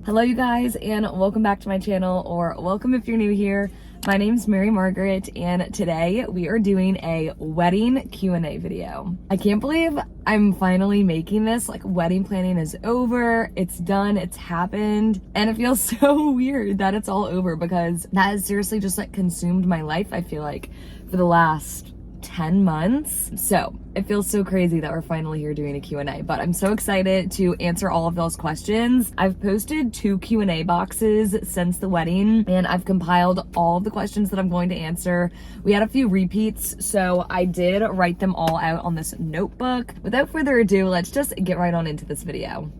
Hello you guys, and welcome back to my channel, or welcome if you're new here. My name's Margaret, and today we are doing a wedding Q&A video. I can't believe I'm finally making this. Like, wedding planning is over, it's done, it's happened, and it feels so weird that it's all over because that has seriously just like consumed my life, I feel like, for the last 10 months. So it feels so crazy that we're finally here doing a Q&A, but I'm so excited to answer all of those questions. I've posted 2 Q&A boxes since the wedding, and I've compiled all of the questions that I'm going to answer. We had a few repeats, so I did write them all out on this notebook. Without further ado, let's just get right on into this video.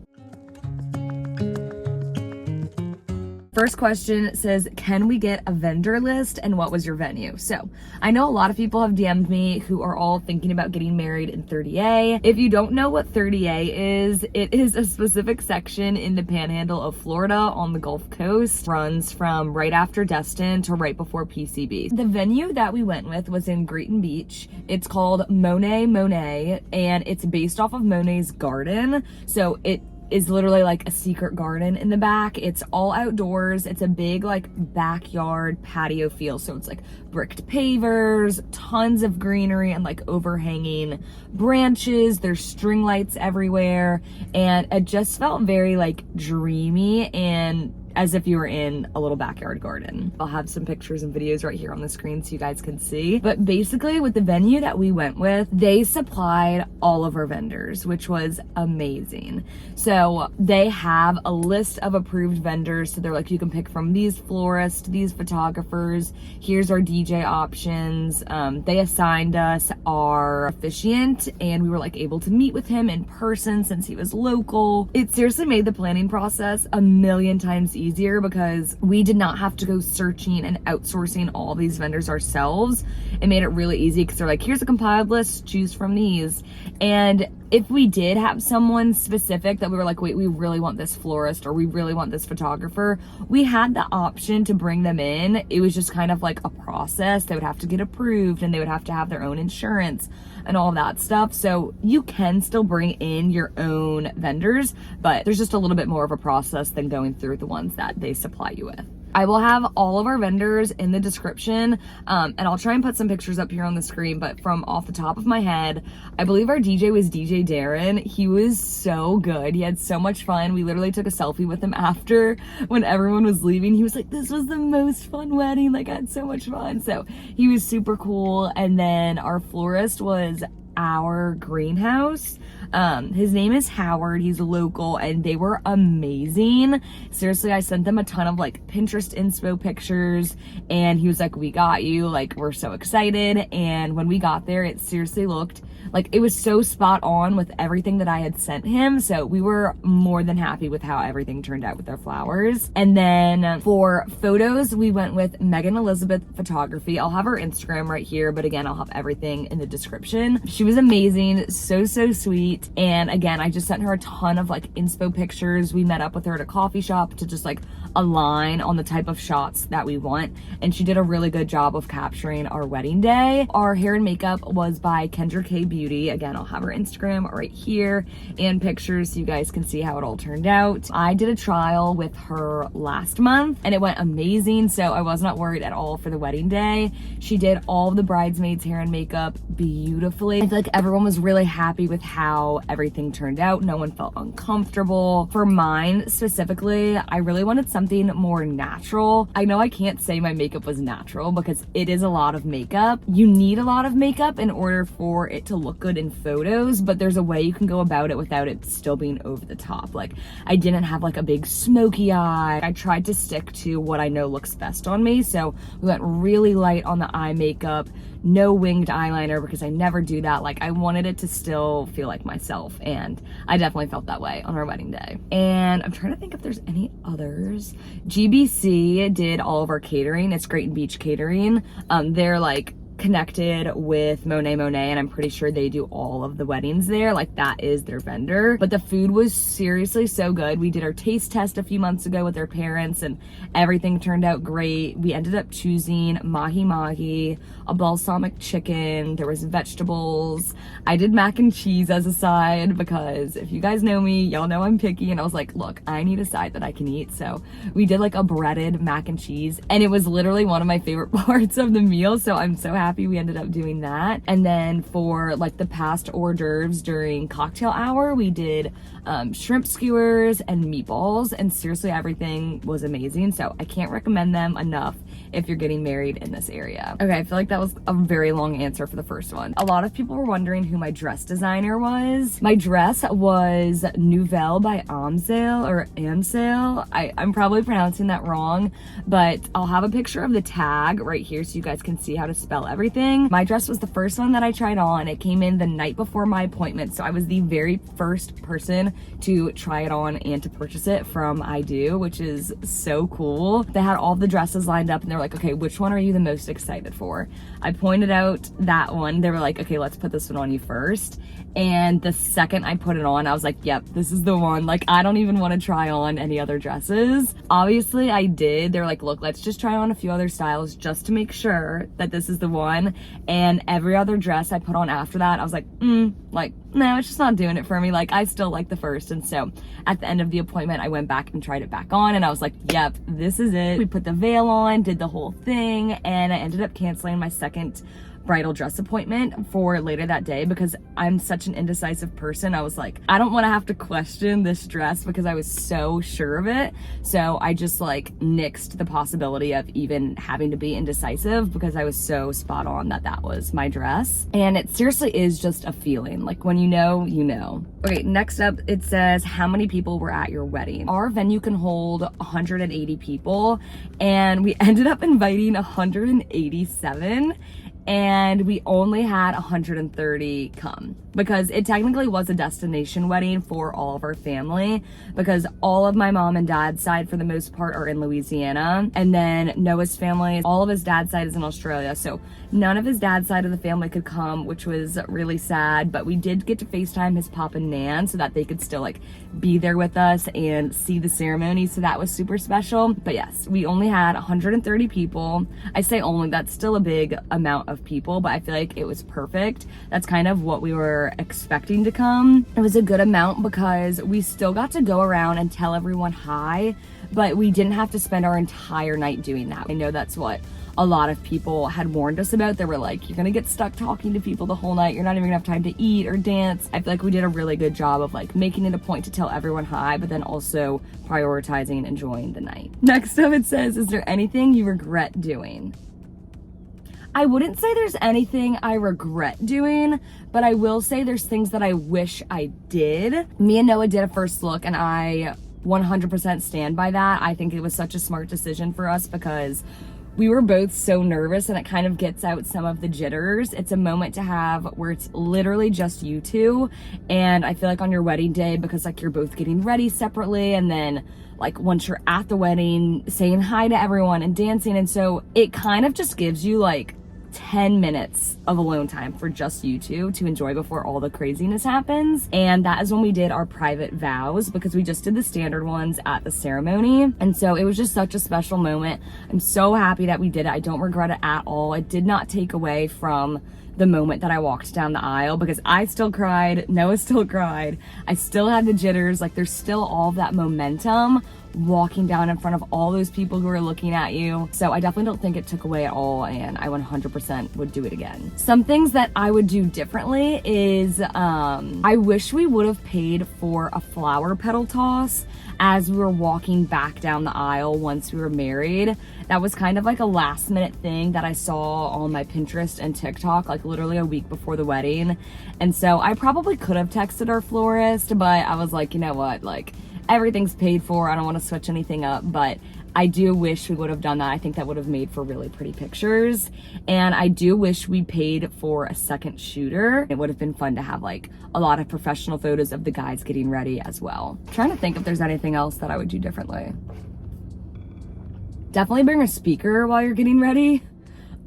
First question says, can we get a vendor list and what was your venue? So I know a lot of people have DM'd me who are all thinking about getting married in 30A. If you don't know what 30A is, it is a specific section in the panhandle of Florida on the Gulf Coast. Runs from right after Destin to right before PCB. The venue that we went with was in Grayton Beach. It's called Monet, and it's based off of Monet's garden. So it is literally like a secret garden in the back. It's all outdoors. It's a big like backyard patio feel. So it's like bricked pavers, tons of greenery and like overhanging branches. There's string lights everywhere. And it just felt very like dreamy and as if you were in a little backyard garden. I'll have some pictures and videos right here on the screen so you guys can see. But basically with the venue that we went with, they supplied all of our vendors, which was amazing. So they have a list of approved vendors. So they're like, you can pick from these florists, these photographers, here's our DJ options. They assigned us our officiant and we were like able to meet with him in person since he was local. It seriously made the planning process a million times easier because we did not have to go searching and outsourcing all these vendors ourselves. It made it really easy because they're like, here's a compiled list, choose from these. And if we did have someone specific that we were like, wait, we really want this florist or we really want this photographer, we had the option to bring them in. It was just kind of like a process. They would have to get approved and they would have to have their own insurance and all that stuff. So you can still bring in your own vendors, but there's just a little bit more of a process than going through the ones that they supply you with. I will have all of our vendors in the description, and I'll try and put some pictures up here on the screen, but from off the top of my head, I believe our DJ was DJ Darren. He was so good. He had so much fun. We literally took a selfie with him after when everyone was leaving. He was like, this was the most fun wedding. Like, I had so much fun. So he was super cool. And then our florist was our greenhouse. His name is Howard. He's local and they were amazing. Seriously, I sent them a ton of like Pinterest inspo pictures and he was like, we got you, like we're so excited. And when we got there, it seriously looked like it was so spot on with everything that I had sent him. So we were more than happy with how everything turned out with our flowers. And then for photos, we went with Megan Elizabeth Photography. I'll have her Instagram right here, but again, I'll have everything in the description. She was amazing, so sweet. And again, I just sent her a ton of like inspo pictures. We met up with her at a coffee shop to just like align on the type of shots that we want. And she did a really good job of capturing our wedding day. Our hair and makeup was by Kendra K Beauty. Again, I'll have her Instagram right here and pictures so you guys can see how it all turned out. I did a trial with her last month and it went amazing. So I was not worried at all for the wedding day. She did all of the bridesmaids' hair and makeup beautifully. I feel like everyone was really happy with how everything turned out. No one felt uncomfortable. For mine specifically, I really wanted something more natural. I know I can't say my makeup was natural because it is a lot of makeup. You need a lot of makeup in order for it to look good in photos, but there's a way you can go about it without it still being over the top. Like, I didn't have like a big smoky eye. I tried to stick to what I know looks best on me. So we went really light on the eye makeup, no winged eyeliner because I never do that. Like, I wanted it to still feel like myself, and I definitely felt that way on our wedding day. And I'm trying to think if there's any others. GBC did all of our catering. It's Grayton Beach Catering. They're like connected with Monet, and I'm pretty sure they do all of the weddings there. Like, that is their vendor. But the food was seriously so good. We did our taste test a few months ago with their parents, and everything turned out great. We ended up choosing mahi, a balsamic chicken, there was vegetables. I did mac and cheese as a side because if you guys know me, y'all know I'm picky, and I was like, look, I need a side that I can eat. So we did like a breaded mac and cheese, and it was literally one of my favorite parts of the meal. So I'm so happy we ended up doing that. And then for like the past hors d'oeuvres during cocktail hour, we did shrimp skewers and meatballs, and seriously everything was amazing. So I can't recommend them enough if you're getting married in this area. Okay, I feel like that was a very long answer for the first one. A lot of people were wondering who my dress designer was. My dress was Nouvelle by Amsale. I'm probably pronouncing that wrong, but I'll have a picture of the tag right here so you guys can see how to spell everything. My dress was the first one that I tried on. It came in the night before my appointment, so I was the very first person to try it on and to purchase it from I Do, which is so cool. They had all the dresses lined up, and they're like, okay, which one are you the most excited for? I pointed out that one. They were like, okay, let's put this one on you first. And the second I put it on, I was like, yep, this is the one. Like, I don't even want to try on any other dresses. Obviously I did. They were like, look, let's just try on a few other styles just to make sure that this is the one. And every other dress I put on after that, I was like, no, it's just not doing it for me. Like, I still like the first. And so at the end of the appointment, I went back and tried it back on, and I was like, yep, this is it. We put the veil on, did the whole thing, and I ended up canceling my second bridal dress appointment for later that day because I'm such an indecisive person. I was like, I don't want to have to question this dress because I was so sure of it. So I just like nixed the possibility of even having to be indecisive because I was so spot on that that was my dress. And it seriously is just a feeling. Like, when you know, you know. Okay, next up, it says, how many people were at your wedding? Our venue can hold 180 people, and we ended up inviting 187. And we only had 130 come because it technically was a destination wedding for all of our family, because all of my mom and dad's side for the most part are in Louisiana, and then Noah's family, all of his dad's side is in Australia, so none of his dad's side of the family could come, which was really sad. But we did get to FaceTime his pop and nan so that they could still like be there with us and see the ceremony, so that was super special. But yes, we only had 130 people. I say only, that's still a big amount of people, but I feel like it was perfect. That's kind of what we were expecting to come. It was a good amount because we still got to go around and tell everyone hi, but we didn't have to spend our entire night doing that. I know that's what a lot of people had warned us about. They were like, you're gonna get stuck talking to people the whole night, you're not even gonna have time to eat or dance. I feel like we did a really good job of like making it a point to tell everyone hi, but then also prioritizing enjoying the night. Next up, it says, is there anything you regret doing? I wouldn't say there's anything I regret doing, but I will say there's things that I wish I did. Me and Noah did a first look, and I 100% stand by that. I think it was such a smart decision for us because we were both so nervous, and it kind of gets out some of the jitters. It's a moment to have where it's literally just you two. And I feel like on your wedding day, because like you're both getting ready separately, and then like once you're at the wedding, saying hi to everyone and dancing. And so it kind of just gives you like 10 minutes of alone time for just you two to enjoy before all the craziness happens. And that is when we did our private vows, because we just did the standard ones at the ceremony. And so it was just such a special moment. I'm so happy that we did it. I don't regret it at all. It did not take away from the moment that I walked down the aisle, because I still cried, Noah still cried, I still had the jitters. Like, there's still all of that momentum walking down in front of all those people who are looking at you. So I definitely don't think it took away at all, and I 100% would do it again. Some things that I would do differently is I wish we would have paid for a flower petal toss as we were walking back down the aisle once we were married. That was kind of like a last minute thing that I saw on my Pinterest and TikTok, like literally a week before the wedding. And so I probably could have texted our florist, but I was like, you know what, like, everything's paid for, I don't want to switch anything up. But I do wish we would have done that. I think that would have made for really pretty pictures. And I do wish we paid for a second shooter. It would have been fun to have like a lot of professional photos of the guys getting ready as well. I'm trying to think if there's anything else that I would do differently. Definitely bring a speaker while you're getting ready.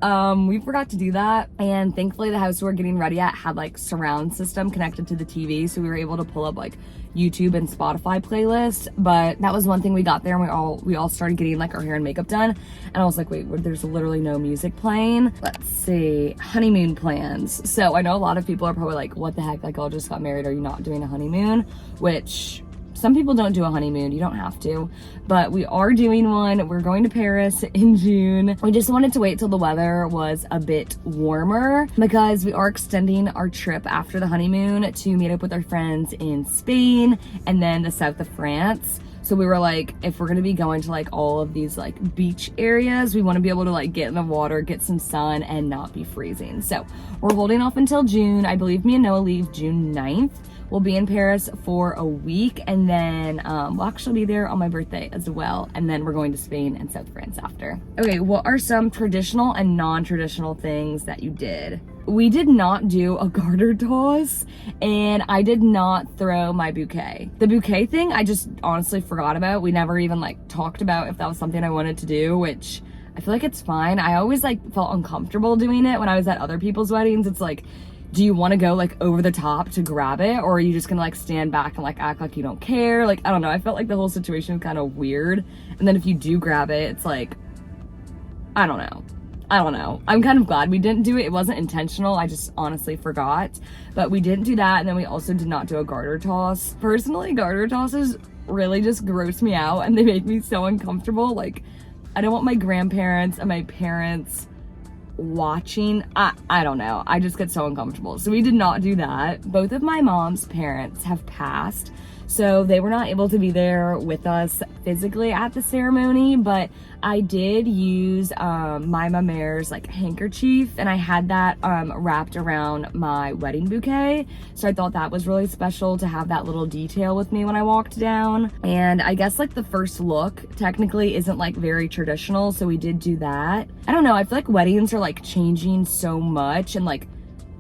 We forgot to do that, and thankfully the house we were getting ready at had like surround system connected to the TV, so we were able to pull up like YouTube and Spotify playlists. But that was one thing we got there, and we all started getting like our hair and makeup done, and I was like, wait, there's literally no music playing. Let's see, honeymoon plans. So I know a lot of people are probably like, what the heck, like, I just got married, are you not doing a honeymoon? Which some people don't do a honeymoon, you don't have to, but we are doing one. We're going to Paris in June. We just wanted to wait till the weather was a bit warmer because we are extending our trip after the honeymoon to meet up with our friends in Spain and then the south of France. So we were like, if we're gonna be going to like all of these like beach areas, we wanna be able to like get in the water, get some sun, and not be freezing. So we're holding off until June. I believe me and Noah leave June 9th. We'll be in Paris for a week, and then we'll actually be there on my birthday as well. And then we're going to Spain and South France after. Okay, what are some traditional and non-traditional things that you did? We did not do a garter toss, and I did not throw my bouquet. The bouquet thing, I just honestly forgot about. We never even like talked about if that was something I wanted to do, which I feel like it's fine. I always like felt uncomfortable doing it when I was at other people's weddings. It's like, do you want to go like over the top to grab it, or are you just gonna like stand back and like act like you don't care? Like, I don't know, I felt like the whole situation was kind of weird. And then if you do grab it, it's like, I don't know. I'm kind of glad we didn't do it. It wasn't intentional, I just honestly forgot. But we didn't do that, and then we also did not do a garter toss. Personally, garter tosses really just gross me out, and they make me so uncomfortable. Like, I don't want my grandparents and my parents watching. I don't know, I just get so uncomfortable. So we did not do that. Both of my mom's parents have passed, so they were not able to be there with us physically at the ceremony, but I did use my mama's like handkerchief, and I had that wrapped around my wedding bouquet. So I thought that was really special to have that little detail with me when I walked down. And I guess like the first look technically isn't like very traditional, so we did do that. I don't know, I feel like weddings are like changing so much, and like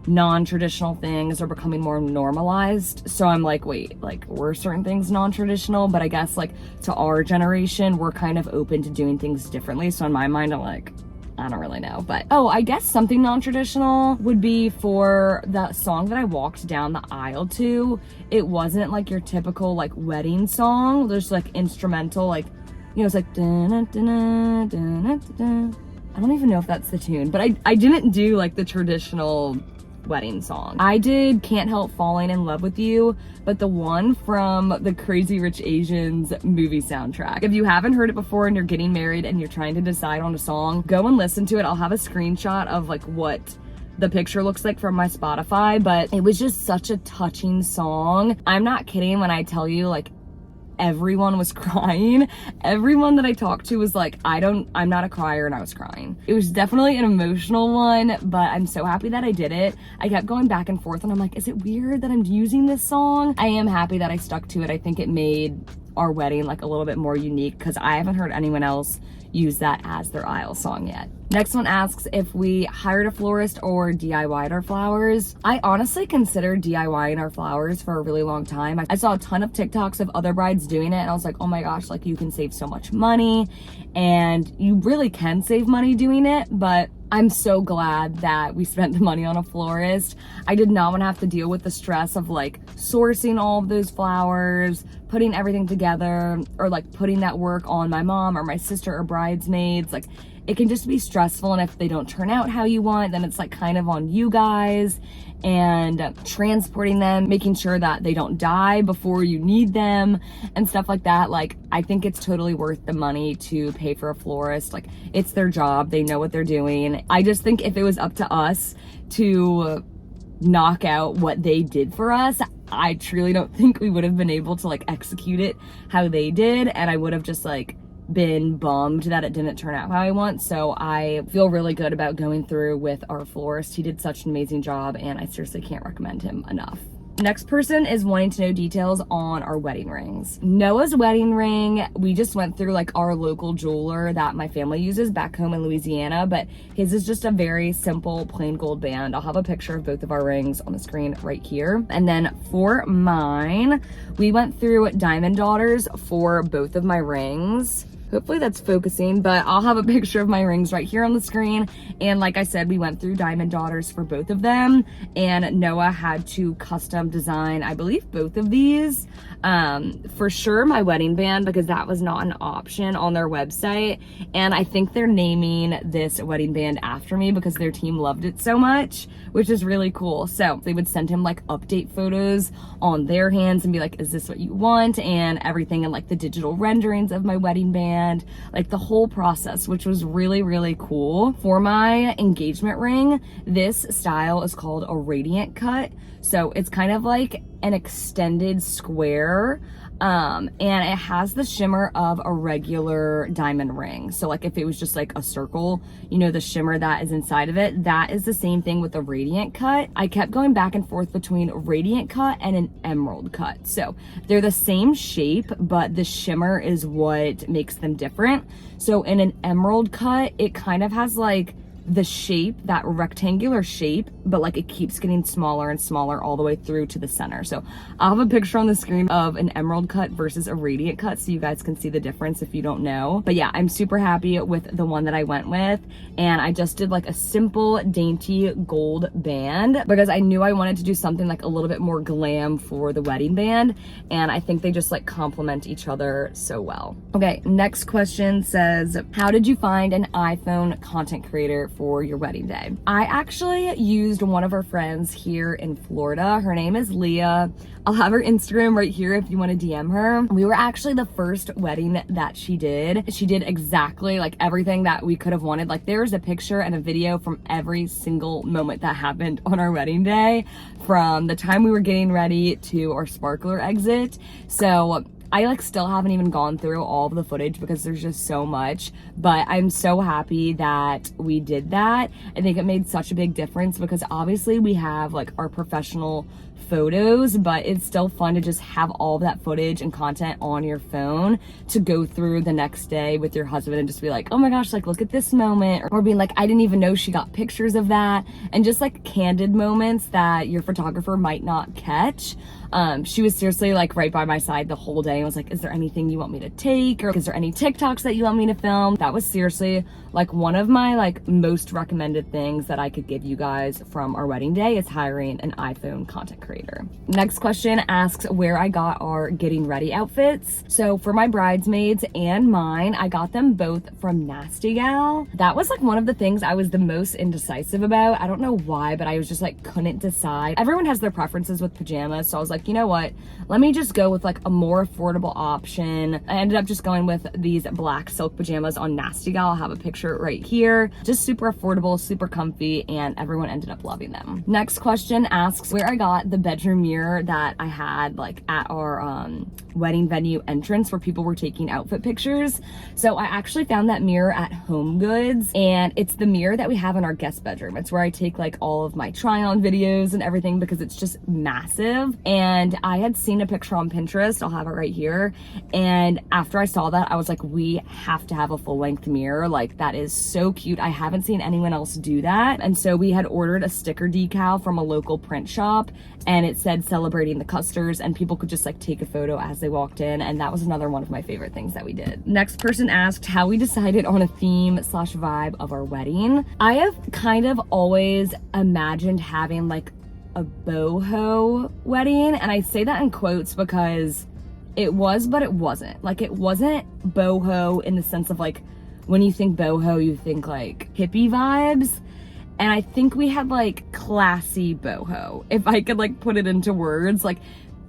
non-traditional things are becoming more normalized. So I'm like, wait, like, were certain things non-traditional? But I guess like to our generation, we're kind of open to doing things differently. So in my mind, I'm like, I don't really know. But oh, I guess something non-traditional would be for the song that I walked down the aisle to. It wasn't like your typical like wedding song. There's like instrumental, like, you know, it's like dun, dun, dun, dun, dun, dun. I don't even know if that's the tune, but I didn't do like the traditional wedding song. I did Can't Help Falling in Love with You, but the one from the Crazy Rich Asians movie soundtrack. If you haven't heard it before and you're getting married and you're trying to decide on a song, go and listen to it. I'll have a screenshot of like what the picture looks like from my Spotify, but it was just such a touching song. I'm not kidding when I tell you like everyone was crying. Everyone that I talked to was like, I'm not a crier, and I was crying. It was definitely an emotional one, but I'm so happy that I did it. I kept going back and forth, and I'm like, is it weird that I'm using this song? I am happy that I stuck to it. I think it made our wedding like a little bit more unique, because I haven't heard anyone else use that as their aisle song yet. Next one asks if we hired a florist or DIY'd our flowers. I honestly considered DIYing our flowers for a really long time. I saw a ton of TikToks of other brides doing it, and I was like, oh my gosh, like you can save so much money, and you really can save money doing it. But I'm so glad that we spent the money on a florist. I did not want to have to deal with the stress of like sourcing all of those flowers, putting everything together, or like putting that work on my mom or my sister or bridesmaids. Like, it can just be stressful, and if they don't turn out how you want, then it's like kind of on you guys. And transporting them, making sure that they don't die before you need them and stuff like that. Like, I think it's totally worth the money to pay for a florist. Like, it's their job, they know what they're doing. I just think if it was up to us to knock out what they did for us, I truly don't think we would have been able to like execute it how they did, and I would have just like been bummed that it didn't turn out how I want. So I feel really good about going through with our florist. He did such an amazing job, and I seriously can't recommend him enough. Next person is wanting to know details on our wedding rings. Noah's wedding ring, we just went through like our local jeweler that my family uses back home in Louisiana, but his is just a very simple plain gold band. I'll have a picture of both of our rings on the screen right here. And then for mine, we went through Diamond Daughters for both of my rings. Hopefully that's focusing, but I'll have a picture of my rings right here on the screen. And like I said, we went through Diamond Daughters for both of them, and Noah had to custom design, I believe, both of these. For sure my wedding band, because that was not an option on their website. And I think they're naming this wedding band after me because their team loved it so much, which is really cool. So they would send him like update photos on their hands and be like, is this what you want? And everything, and like the digital renderings of my wedding band, like the whole process, which was really, really cool. For my engagement ring, this style is called a radiant cut. So it's kind of like an extended square, and it has the shimmer of a regular diamond ring. So like if it was just like a circle, you know, the shimmer that is inside of it, that is the same thing with a radiant cut. I kept going back and forth between a radiant cut and an emerald cut. So they're the same shape, but the shimmer is what makes them different. So in an emerald cut, it kind of has like the shape, that rectangular shape, but like it keeps getting smaller and smaller all the way through to the center. So I'll have a picture on the screen of an emerald cut versus a radiant cut so you guys can see the difference if you don't know. But yeah, I'm super happy with the one that I went with, and I just did like a simple dainty gold band because I knew I wanted to do something like a little bit more glam for the wedding band, and I think they just like complement each other so well. Okay, next question says, how did you find an iPhone content creator for your wedding day? I actually used one of our friends here in Florida. Her name is Leah. I'll have her Instagram right here if you want to DM her. We were actually the first wedding that she did. She did exactly like everything that we could have wanted. Like there's a picture and a video from every single moment that happened on our wedding day, from the time we were getting ready to our sparkler exit. So I like still haven't even gone through all of the footage because there's just so much, but I'm so happy that we did that. I think it made such a big difference because obviously we have like our professional photos, but it's still fun to just have all of that footage and content on your phone to go through the next day with your husband and just be like, oh my gosh, like look at this moment, or being like, I didn't even know she got pictures of that, and just like candid moments that your photographer might not catch. She was seriously like right by my side the whole day and was like, is there anything you want me to take, or is there any TikToks that you want me to film? That was seriously like one of my like most recommended things that I could give you guys from our wedding day, is hiring an iPhone content creator. Next question asks where I got our getting ready outfits. So for my bridesmaids and mine, I got them both from Nasty Gal. That was like one of the things I was the most indecisive about. I don't know why, but I was just like couldn't decide. Everyone has their preferences with pajamas, so I was like, you know what, let me just go with like a more affordable option. I ended up just going with these black silk pajamas on Nasty Gal. I'll have a picture right here. Just super affordable, super comfy, and everyone ended up loving them. Next question asks where I got the bedroom mirror that I had like at our wedding venue entrance where people were taking outfit pictures. So I actually found that mirror at Home Goods, and it's the mirror that we have in our guest bedroom. It's where I take like all of my try on videos and everything because it's just massive. And I had seen a picture on Pinterest, I'll have it right here, and after I saw that I was like, we have to have a full length mirror. Like that is so cute. I haven't seen anyone else do that. And so we had ordered a sticker decal from a local print shop, and it said celebrating the Custers, and people could just like take a photo as they walked in, and that was another one of my favorite things that we did. Next person asked how we decided on a theme slash vibe of our wedding. I have kind of always imagined having like a boho wedding, and I say that in quotes because it was, but it wasn't. Like it wasn't boho in the sense of like when you think boho you think like hippie vibes, and I think we had like classy boho, if I could like put it into words. Like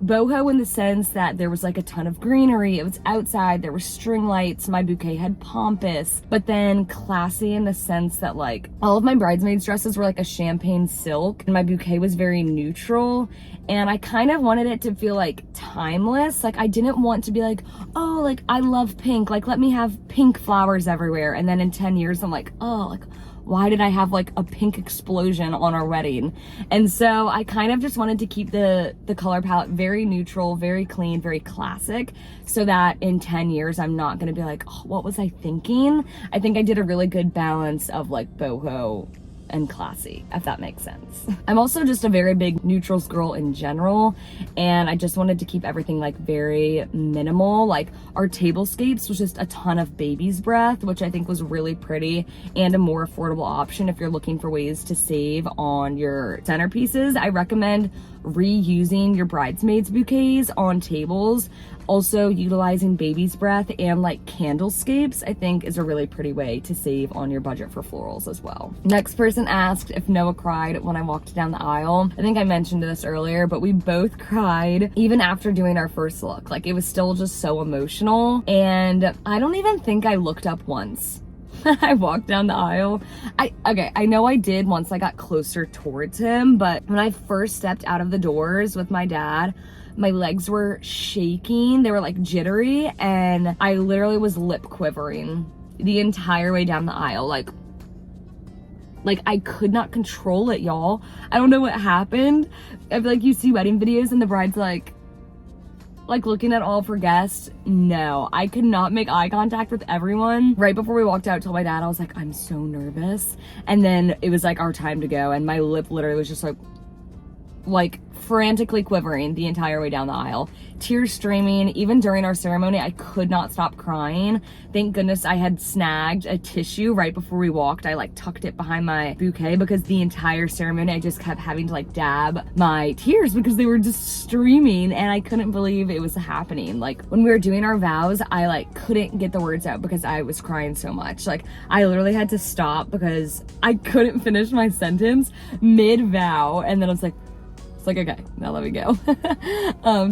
boho in the sense that there was like a ton of greenery, it was outside, there were string lights, my bouquet had pompous, but then classy in the sense that like all of my bridesmaids dresses were like a champagne silk and my bouquet was very neutral, and I kind of wanted it to feel like timeless. Like I didn't want to be like, oh, like I love pink, like let me have pink flowers everywhere, and then in 10 years I'm like, oh, like why did I have like a pink explosion on our wedding? And so I kind of just wanted to keep the color palette very neutral, very clean, very classic, so that in 10 years I'm not gonna be like, oh, what was I thinking? I think I did a really good balance of like boho and classy, if that makes sense. I'm also just a very big neutrals girl in general, and I just wanted to keep everything like very minimal. Like our tablescapes was just a ton of baby's breath, which I think was really pretty and a more affordable option if you're looking for ways to save on your centerpieces. I recommend reusing your bridesmaids bouquets on tables. Also, utilizing baby's breath and like candlescapes, I think, is a really pretty way to save on your budget for florals as well. Next person asked if Noah cried when I walked down the aisle. I think I mentioned this earlier, but we both cried even after doing our first look. Like, it was still just so emotional, and I don't even think I looked up once. I walked down the aisle. I know I did once I got closer towards him, but when I first stepped out of the doors with my dad, my legs were shaking. They were like jittery, and I literally was lip quivering the entire way down the aisle. Like I could not control it, y'all. I don't know what happened. I feel like you see wedding videos and the bride's like looking at all of her guests. No, I could not make eye contact with everyone. Right before we walked out, I told my dad, I was like, I'm so nervous. And then it was like our time to go, and my lip literally was just like frantically quivering the entire way down the aisle, tears streaming. Even during our ceremony, I could not stop crying. Thank goodness I had snagged a tissue right before we walked. I like tucked it behind my bouquet, because the entire ceremony I just kept having to like dab my tears because they were just streaming, and I couldn't believe it was happening. Like when we were doing our vows, I like couldn't get the words out because I was crying so much. Like I literally had to stop because I couldn't finish my sentence mid-vow, and then I was like, okay, now let me go.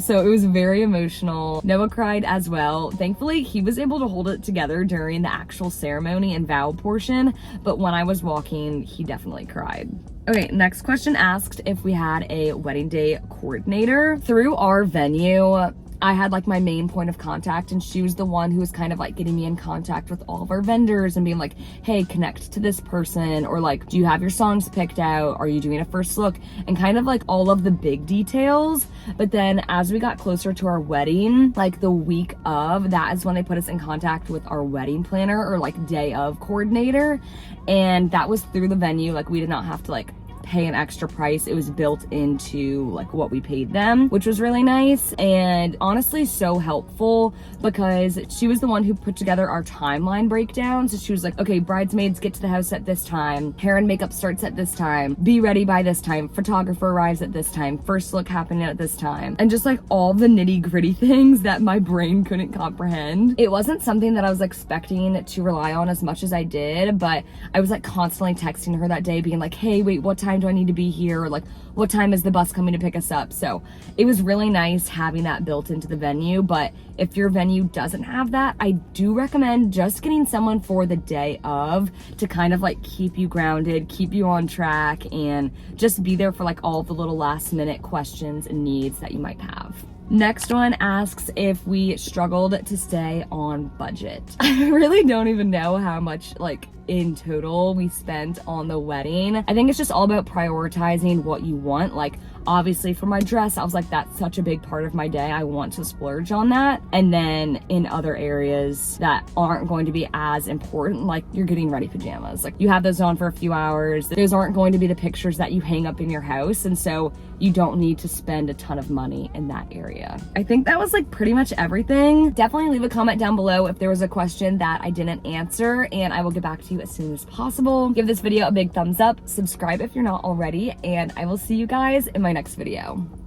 So it was very emotional. Noah cried as well. Thankfully, he was able to hold it together during the actual ceremony and vow portion, but when I was walking, he definitely cried. Okay, next question asked if we had a wedding day coordinator. Through our venue, I had like my main point of contact, and she was the one who was kind of like getting me in contact with all of our vendors and being like, hey, connect to this person, or like, do you have your songs picked out? Are you doing a first look? And kind of like all of the big details. But then as we got closer to our wedding, like the week of, that is when they put us in contact with our wedding planner, or like day of coordinator. And that was through the venue. Like we did not have to like pay an extra price. It was built into like what we paid them, which was really nice and honestly so helpful, because she was the one who put together our timeline breakdown. So she was like, okay, bridesmaids get to the house at this time, hair and makeup starts at this time, be ready by this time, photographer arrives at this time, first look happening at this time, and just like all the nitty-gritty things that my brain couldn't comprehend. It wasn't something that I was expecting to rely on as much as I did, but I was like constantly texting her that day being like, hey, wait, what time do I need to be here? Or like, what time is the bus coming to pick us up? So it was really nice having that built into the venue. But if your venue doesn't have that, I do recommend just getting someone for the day of to kind of like keep you grounded, keep you on track, and just be there for like all the little last minute questions and needs that you might have. Next one asks if we struggled to stay on budget. I really don't even know how much like in total we spent on the wedding. I think it's just all about prioritizing what you want. Like obviously for my dress, I was like, that's such a big part of my day, I want to splurge on that. And then in other areas that aren't going to be as important, like you're getting ready pajamas, like you have those on for a few hours, those aren't going to be the pictures that you hang up in your house, and so you don't need to spend a ton of money in that area. I think that was like pretty much everything. Definitely leave a comment down below if there was a question that I didn't answer, and I will get back to you as soon as possible. Give this video a big thumbs up, subscribe if you're not already, and I will see you guys in my next video.